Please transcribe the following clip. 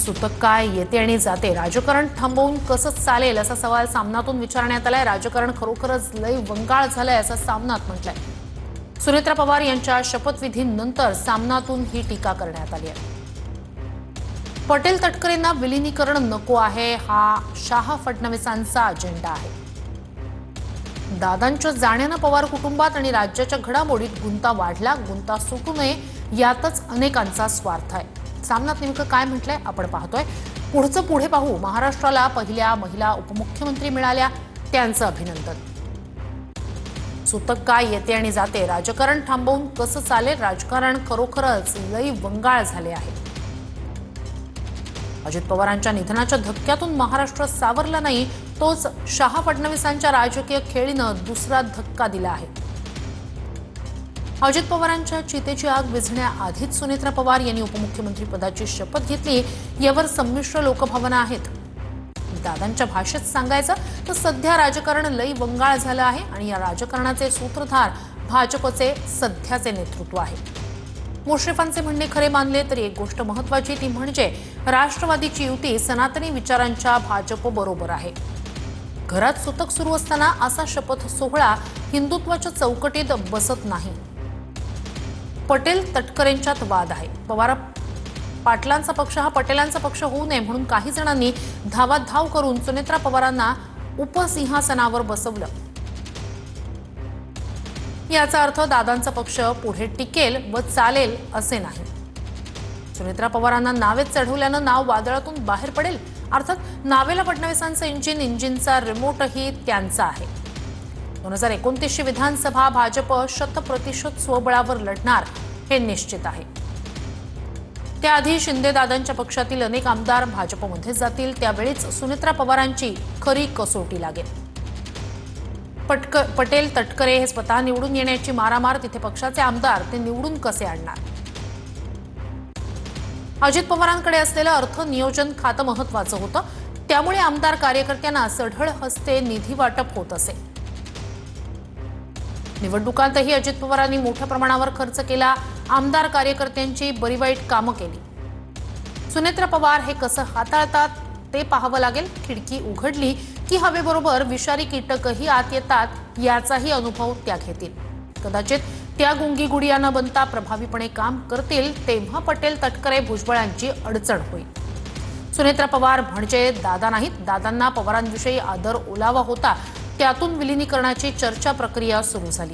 सुतक काय येते आणि जाते, राजकारण थांबवून कसं चालेल असा सवाल सामनातून विचारण्यात आलाय। राजकारण खरोखरच लय वंगाळ झालंय असं सामनात म्हटलंय। सुनेत्रा पवार यांच्या शपथविधीनंतर सामनातून ही टीका करण्यात आली आहे। पटेल तटकरेंना विलीनीकरण नको आहे, हा शाह फडणवीसांचा अजेंडा आहे। दादांच्या जाण्यानं पवार कुटुंबात आणि राज्याच्या घडामोडीत गुंता वाढला, गुंता सुटू नये यातच अनेकांचा स्वार्थ आहे। सामनात नेमकं काय म्हटलंय आपण पाहतोय। पुढचं पुढे पाहू। महाराष्ट्राला पहिल्या महिला उपमुख्यमंत्री मिळाल्या, त्यांचं अभिनंदन। सुतक काय येते आणि जाते, राजकारण थांबवून कसं चालेल, राजकारण खरोखरच लई वंगाळ झाले आहे। अजित पवारांच्या निधनाच्या धक्क्यातून महाराष्ट्र सावरला नाही, तोच शाह फडणवीसांच्या राजकीय खेळीनं दुसरा धक्का दिला आहे। अजित पवारांच्या चितेची आग विझण्याआधीच सुनेत्रा पवार यांनी उपमुख्यमंत्री पदाची शपथ घेतली, यावर संमिश्र लोकभावना आहेत। दादांच्या भाषेत सांगायचं तर सध्या राजकारण लई वंगाळ झालं आहे आणि या राजकारणाचे सूत्रधार भाजपचे सध्याचे नेतृत्व आहे। मुश्रीफांचे म्हणणे खरे मानले तर एक गोष्ट महत्त्वाची, ती म्हणजे राष्ट्रवादीची युती सनातनी विचारांच्या भाजप बरोबर आहे। घरात सुतक सुरू असताना असा शपथ सोहळा हिंदुत्वाच्या चौकटीत बसत नाही। पटेल तटकरेंच्यात वाद आहे। पवार पाटलांचा पक्ष हा पटेलांचा पक्ष होऊ नये म्हणून काही जणांनी धावाधाव करून सुनेत्रा पवारांना उपसिंहासनावर बसवलं। याचा अर्थ दादांचा पक्ष पुढे टिकेल व चालेल असे नाही। सुनेत्रा पवारांना नावेत चढवल्यानं नाव वादळातून बाहेर पडेल, अर्थात नावेला फडणवीसांचं इंजिनचा रिमोटही त्यांचा आहे। 2029 विधानसभा भाजप 100% स्वबळावर लढणार हे निश्चित आहे। त्याआधी शिंदे दादांच्या पक्षातील अनेक आमदार भाजपमध्ये जातील, त्यावेळीच सुनेत्रा पवारांची खरी कसोटी लागेल। पटेल तटकरे हे स्वतः निवडून येण्याची मारामार, तिथे पक्षाचे आमदार ते निवडून कसे आणणार। अजित पवारांकडे असलेलं अर्थ नियोजन खातं महत्त्वाचं होतं, त्यामुळे आमदार कार्यकर्त्यांना सढळ हस्ते निधी वाटप होत असे। निवडणुकांतही अजित पवारांनी मोठ्या प्रमाणावर खर्च केला, आमदार कार्यकर्त्यांची बरी वाईट कामं केली। सुनेत्रा पवार हे कसं हाताळतात ते पाहावं लागेल। खिडकी उघडली की हवेबरोबर विषारी कीटकही आत येतात, याचाही अनुभव त्या घेतील। कदाचित त्या गुंगी गुडिया न बनता प्रभावीपणे काम करतील, तेव्हा पटेल तटकरे भुजबळांची अडचण होईल। सुनेत्रा पवार म्हणजे दादा नाहीत, दादांना पवारांविषयी आदर ओलावा होता, त्यातून विलीनीकरणाची चर्चा प्रक्रिया सुरू झाली।